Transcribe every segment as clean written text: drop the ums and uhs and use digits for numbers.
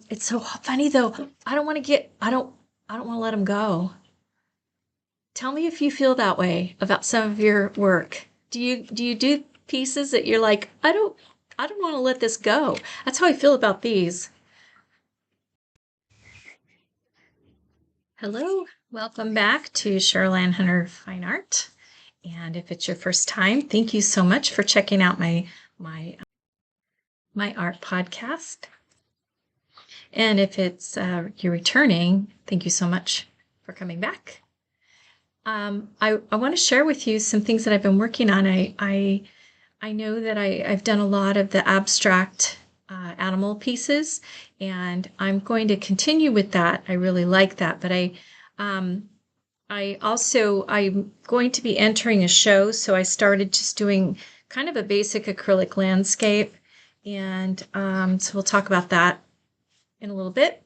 It's so funny though. I don't want to let them go. Tell me if you feel that way about some of your work. Do you do pieces that you're like, I don't want to let this go. That's how I feel about these. Hello, welcome back to Cheryl Hunter Fine Art. And if it's your first time, thank you so much for checking out my my art podcast. And if it's you're returning, thank you so much for coming back. I want to share with you some things that I've been working on. I know that I've done a lot of the abstract animal pieces, and I'm going to continue with that. I really like that, but I'm going to be entering a show, so I started just doing kind of a basic acrylic landscape, and so we'll talk about that in a little bit.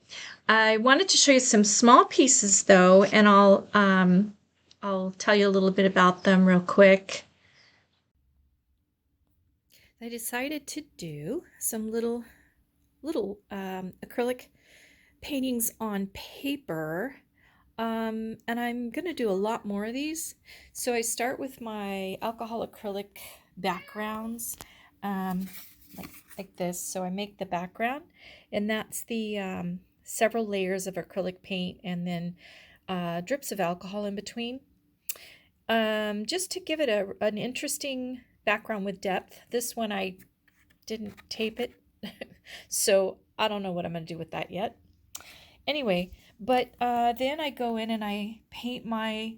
I wanted to show you some small pieces though, and I'll tell you a little bit about them real quick. I decided to do some little acrylic paintings on paper, and I'm going to do a lot more of these. So I start with my alcohol acrylic backgrounds, um, like this. So I make the background, and that's the several layers of acrylic paint, and then drips of alcohol in between. Just to give it an interesting background with depth. This one I didn't tape it, so I don't know what I'm going to do with that yet. Anyway, but then I go in and I paint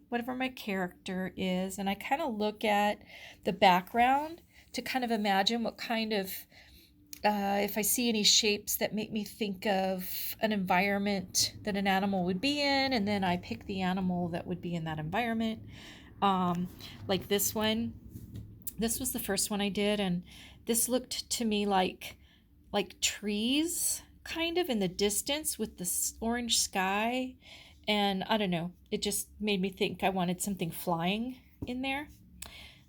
whatever my character is, and I kind of look at the background to kind of imagine what kind of, if I see any shapes that make me think of an environment that an animal would be in, and then I pick the animal that would be in that environment. Like this one. This was the first one I did, and this looked to me like trees kind of in the distance with the orange sky, and I don't know, it just made me think I wanted something flying in there,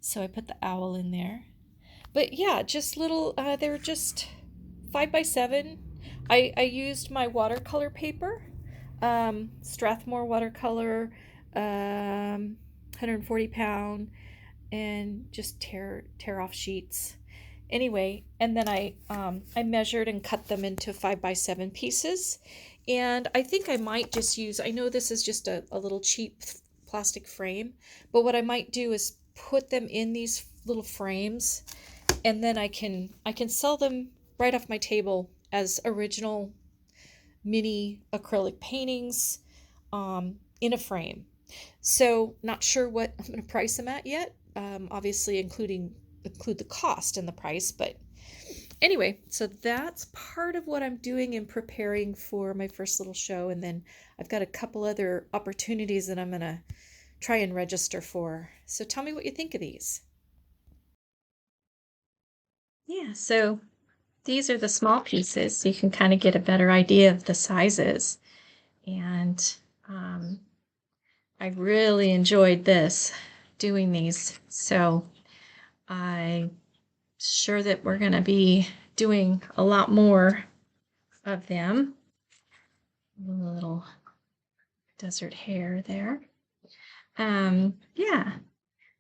so I put the owl in there. But yeah, just little they were just 5x7. I used my watercolor paper, Strathmore watercolor, 140 pound, and just tear off sheets. Anyway, and then I measured and cut them into 5x7 pieces. And I think I might just use, I know this is just a little cheap plastic frame, but what I might do is put them in these little frames, and then I can sell them right off my table as original mini acrylic paintings, in a frame. So not sure what I'm going to price them at yet. Obviously include the cost and the price, but anyway, so that's part of what I'm doing in preparing for my first little show, and then I've got a couple other opportunities that I'm going to try and register for. So tell me what you think of these. Yeah, so these are the small pieces, so you can kind of get a better idea of the sizes. And I really enjoyed doing these. So I'm sure that we're going to be doing a lot more of them. A little desert hare there. Yeah,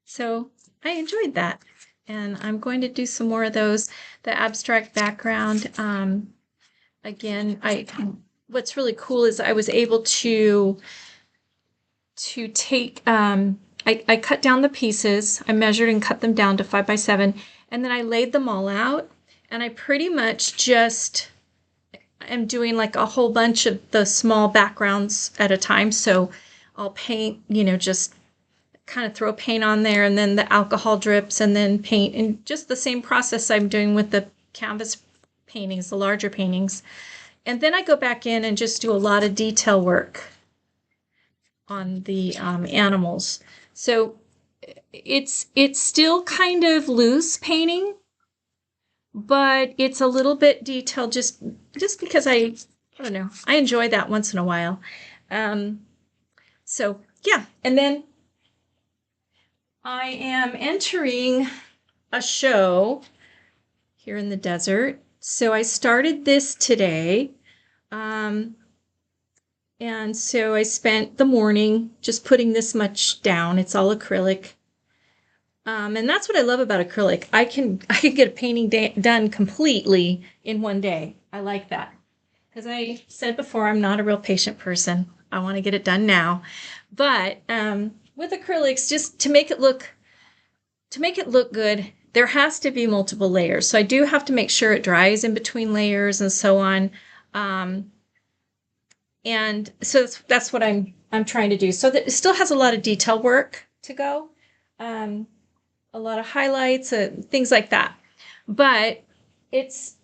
so I enjoyed that. And I'm going to do some more of those. The abstract background, again, what's really cool is I was able to take, I cut down the pieces. I measured and cut them down to 5x7, and then I laid them all out, and I pretty much just am doing like a whole bunch of the small backgrounds at a time. So I'll paint, just kind of throw paint on there, and then the alcohol drips, and then paint, and just the same process I'm doing with the canvas paintings, the larger paintings. And then I go back in and just do a lot of detail work on the animals. So it's still kind of loose painting, but it's a little bit detailed just because I don't know, I enjoy that once in a while. So yeah, and then I am entering a show here in the desert. So I started this today. And so I spent the morning just putting this much down. It's all acrylic. And that's what I love about acrylic. I can get a painting done completely in one day. I like that. As I said before, I'm not a real patient person. I want to get it done now. But with acrylics, just to make it look good, there has to be multiple layers. So I do have to make sure it dries in between layers and so on. And so that's what I'm trying to do. So that it still has a lot of detail work to go, a lot of highlights, things like that. But it's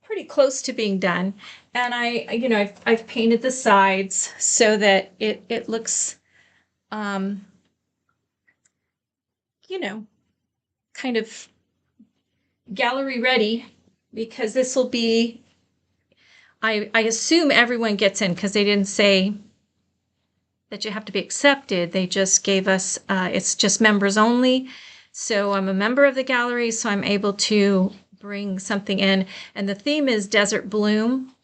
pretty close to being done. And I've painted the sides so that it looks, kind of gallery ready, because this will be, I assume everyone gets in, because they didn't say that you have to be accepted. They just gave us, it's just members only. So I'm a member of the gallery, so I'm able to bring something in. And the theme is Desert Bloom,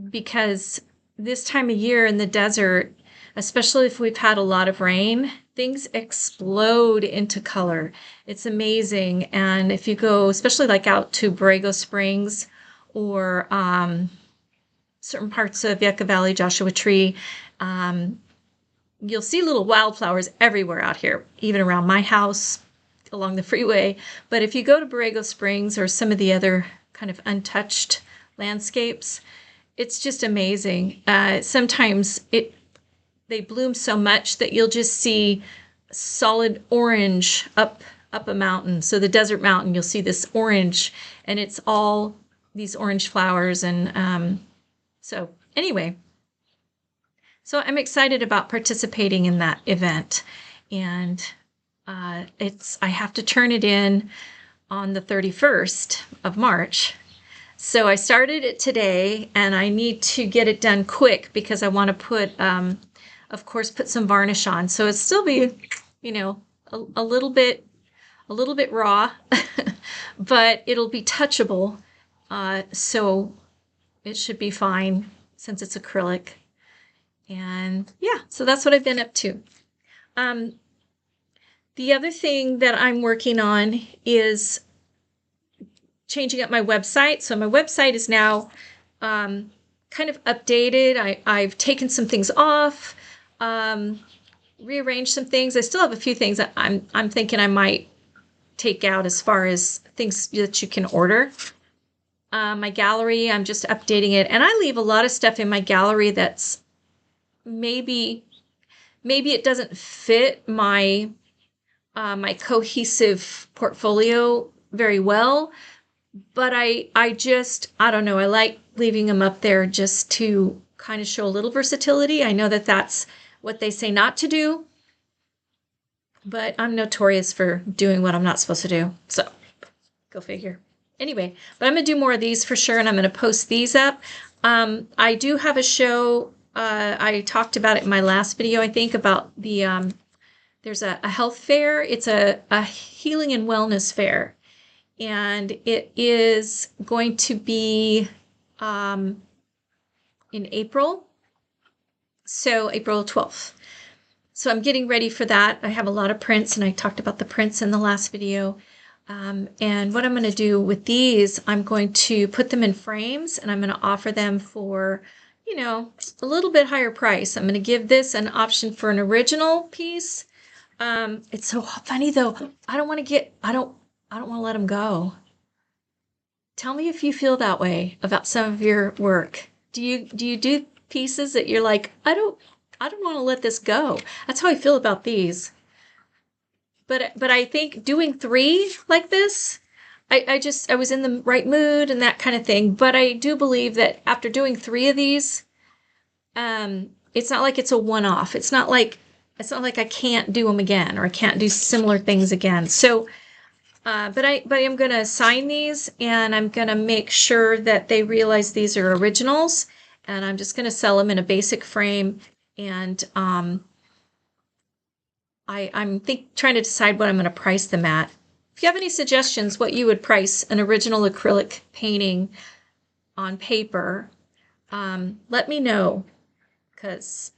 because this time of year in the desert, especially if we've had a lot of rain, things explode into color. It's amazing. And if you go, especially like out to Borrego Springs or certain parts of Yucca Valley, Joshua Tree, you'll see little wildflowers everywhere out here, even around my house, along the freeway. But if you go to Borrego Springs or some of the other kind of untouched landscapes, it's just amazing. Sometimes they bloom so much that you'll just see solid orange up a mountain. So the desert mountain, you'll see this orange, and it's all these orange flowers. And so anyway, so I'm excited about participating in that event. And I have to turn it in on the 31st of March. So I started it today, and I need to get it done quick because I want to put, of course, put some varnish on. So it'll still be, a little bit raw, but it'll be touchable. So it should be fine since it's acrylic. And yeah, so that's what I've been up to. The other thing that I'm working on is changing up my website. So my website is now kind of updated. I've taken some things off, rearranged some things. I still have a few things that I'm thinking I might take out as far as things that you can order. My gallery, I'm just updating it. And I leave a lot of stuff in my gallery that's maybe it doesn't fit my my cohesive portfolio very well, but I don't know, I like leaving them up there just to kind of show a little versatility. I know that that's what they say not to do, but I'm notorious for doing what I'm not supposed to do, so go figure. Anyway, but I'm gonna do more of these for sure, and I'm gonna post these up. I do have a show. I talked about it in my last video, I think, about the there's a health fair. It's a healing and wellness fair, and it is going to be in April, so April 12th. So I'm getting ready for that. I have a lot of prints, and I talked about the prints in the last video. And what I'm going to do with these, I'm going to put them in frames, and I'm going to offer them for, a little bit higher price. I'm going to give this an option for an original piece. It's so funny though. I don't want to let them go. Tell me if you feel that way about some of your work. Do you do pieces that you're like, I don't want to let this go? That's how I feel about these. But I think doing 3 like this, I was in the right mood and that kind of thing. But I do believe that after doing 3 of these, it's not like it's a one-off. It's not like I can't do them again, or I can't do similar things again. So, but I am going to sign these, and I'm going to make sure that they realize these are originals, and I'm just going to sell them in a basic frame. And I'm trying to decide what I'm going to price them at. If you have any suggestions what you would price an original acrylic painting on paper, let me know, because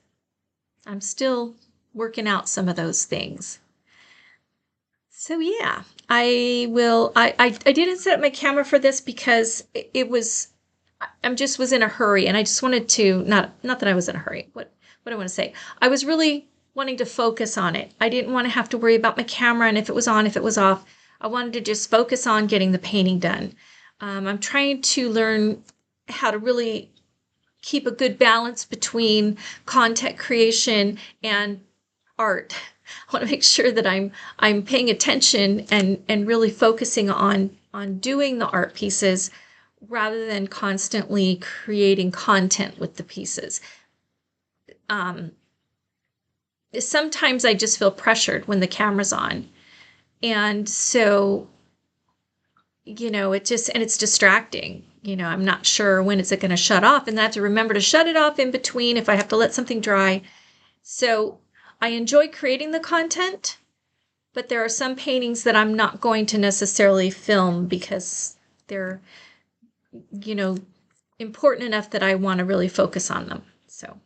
I'm still working out some of those things. So yeah, I didn't set up my camera for this because it was, I'm just was in a hurry, and I just wanted to, not that I was in a hurry. What do I want to say? I was really wanting to focus on it. I didn't want to have to worry about my camera and if it was on, if it was off. I wanted to just focus on getting the painting done. I'm trying to learn how to really keep a good balance between content creation and art. I want to make sure that I'm paying attention and really focusing on doing the art pieces rather than constantly creating content with the pieces. Sometimes I just feel pressured when the camera's on. And so, it's distracting. I'm not sure when is it going to shut off, and I have to remember to shut it off in between if I have to let something dry. So I enjoy creating the content, but there are some paintings that I'm not going to necessarily film because they're, important enough that I want to really focus on them. So,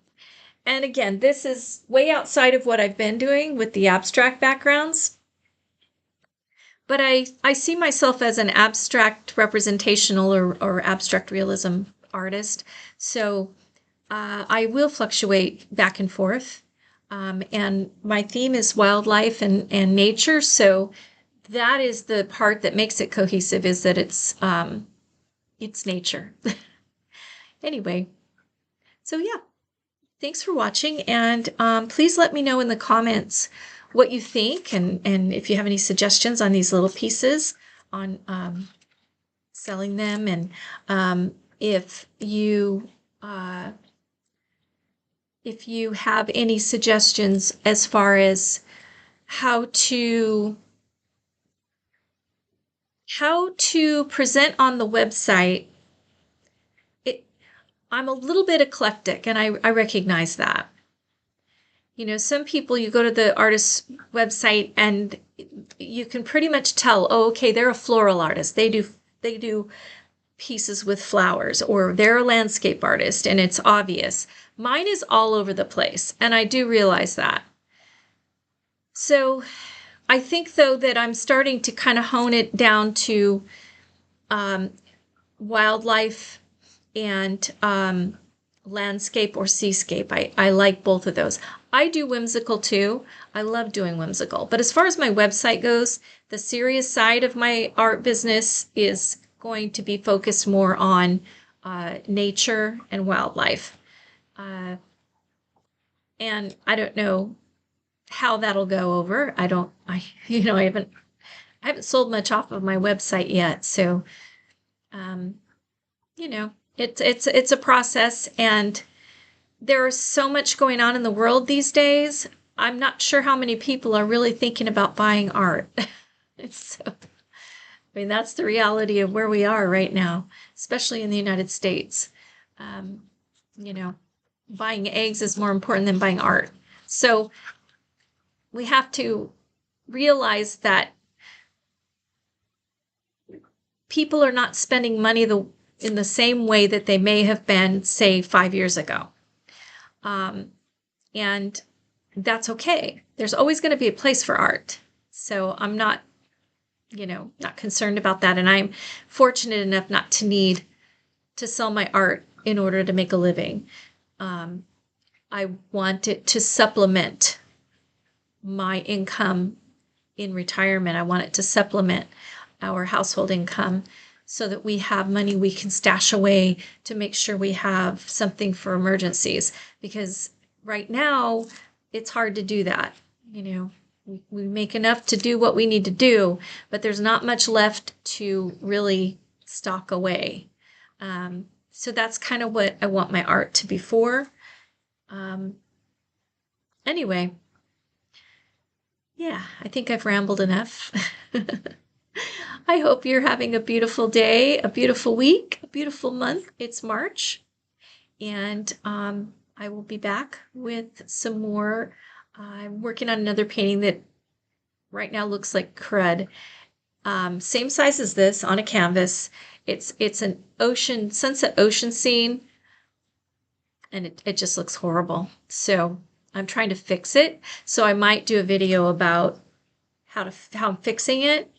and again, this is way outside of what I've been doing with the abstract backgrounds. But I see myself as an abstract representational or abstract realism artist. So I will fluctuate back and forth. And my theme is wildlife and nature. So that is the part that makes it cohesive, is that it's nature. Anyway, so yeah, thanks for watching. And please let me know in the comments what you think, and if you have any suggestions on these little pieces on selling them, and if you have any suggestions as far as how to present on the website. I'm a little bit eclectic, and I recognize that. Some people, you go to the artist's website and you can pretty much tell, oh, okay, they're a floral artist. They do pieces with flowers, or they're a landscape artist, and it's obvious. Mine is all over the place, and I do realize that. So I think, though, that I'm starting to kind of hone it down to wildlife and landscape or seascape. I like both of those. I do whimsical too. I love doing whimsical. But as far as my website goes, the serious side of my art business is going to be focused more on nature and wildlife. And I don't know how that'll go over. I haven't sold much off of my website yet. So, it's a process, and there's so much going on in the world these days. I'm not sure how many people are really thinking about buying art. That's the reality of where we are right now, especially in the United States. Buying eggs is more important than buying art. So we have to realize that people are not spending money in the same way that they may have been, say, 5 years ago. And that's okay. There's always going to be a place for art. So I'm not concerned about that. And I'm fortunate enough not to need to sell my art in order to make a living. I want it to supplement my income in retirement. I want it to supplement our household income so that we have money we can stash away to make sure we have something for emergencies. Because right now, it's hard to do that. We make enough to do what we need to do, but there's not much left to really stock away. So that's kind of what I want my art to be for. Anyway, yeah, I think I've rambled enough. I hope you're having a beautiful day, a beautiful week, a beautiful month. It's March, and I will be back with some more. I'm working on another painting that right now looks like crud. Same size as this on a canvas. It's an sunset ocean scene, and it just looks horrible. So I'm trying to fix it. So I might do a video about how I'm fixing it.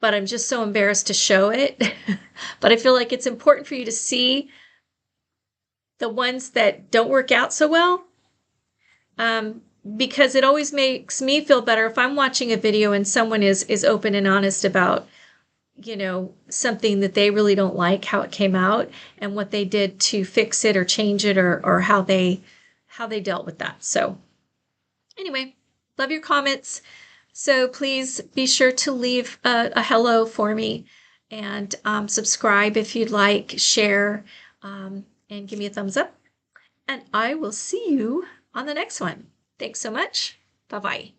But I'm just so embarrassed to show it. But I feel like it's important for you to see the ones that don't work out so well. Because it always makes me feel better if I'm watching a video and someone is open and honest about, something that they really don't like, how it came out, and what they did to fix it or change it, or how they dealt with that. So anyway, love your comments. So please be sure to leave a hello for me, and subscribe if you'd like, share, and give me a thumbs up. And I will see you on the next one. Thanks so much. Bye-bye.